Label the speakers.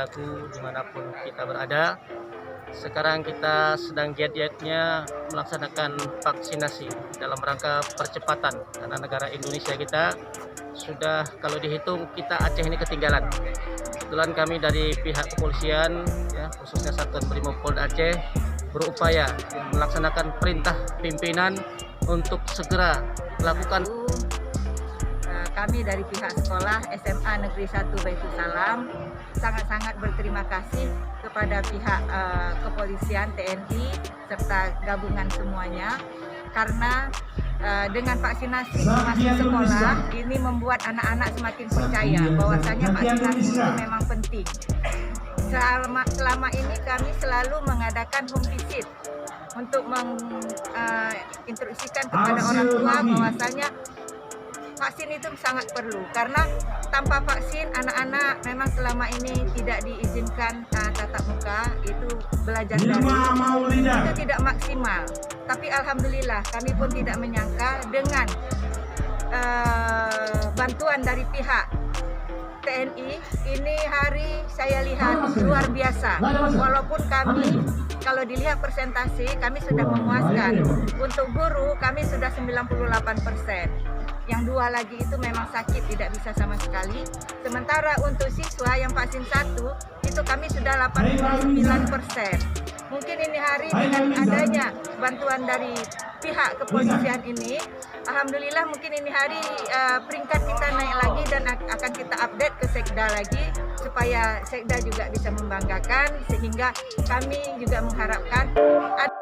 Speaker 1: saudaraku dimanapun kita berada. Sekarang kita sedang giat-giatnya melaksanakan vaksinasi dalam rangka percepatan, karena negara Indonesia kita sudah, kalau dihitung kita Aceh ini ketinggalan. Kebetulan kami dari pihak kepolisian, ya, khususnya Satuan Brimopolda Aceh, berupaya melaksanakan perintah pimpinan untuk segera melakukan.
Speaker 2: Kami dari pihak sekolah SMA Negeri 1 Baitul Salam sangat-sangat berterima kasih kepada pihak kepolisian, TNI, serta gabungan semuanya, karena dengan vaksinasi masuk sekolah ini membuat anak-anak semakin percaya bahwasanya vaksinasi itu memang penting. Selama ini kami selalu mengadakan home visit untuk menginstruksikan kepada orang tua bahwasanya vaksin itu sangat perlu, karena tanpa vaksin anak-anak memang selama ini tidak diizinkan tatap muka, itu belajar daring itu tidak maksimal. Tapi alhamdulillah kami pun tidak menyangka dengan bantuan dari pihak TNI, ini hari saya lihat luar biasa. Walaupun kami kalau dilihat persentase kami sudah memuaskan. Untuk guru kami sudah 98%. Yang 2 lagi itu memang sakit, tidak bisa sama sekali. Sementara untuk siswa yang vaksin 1 itu kami sudah 89%. Mungkin ini hari dengan adanya bantuan dari pihak kepolisian ini, alhamdulillah mungkin ini hari peringkat kita naik lagi dan akan kita update ke Sekda lagi supaya Sekda juga bisa membanggakan, sehingga kami juga mengharapkan ada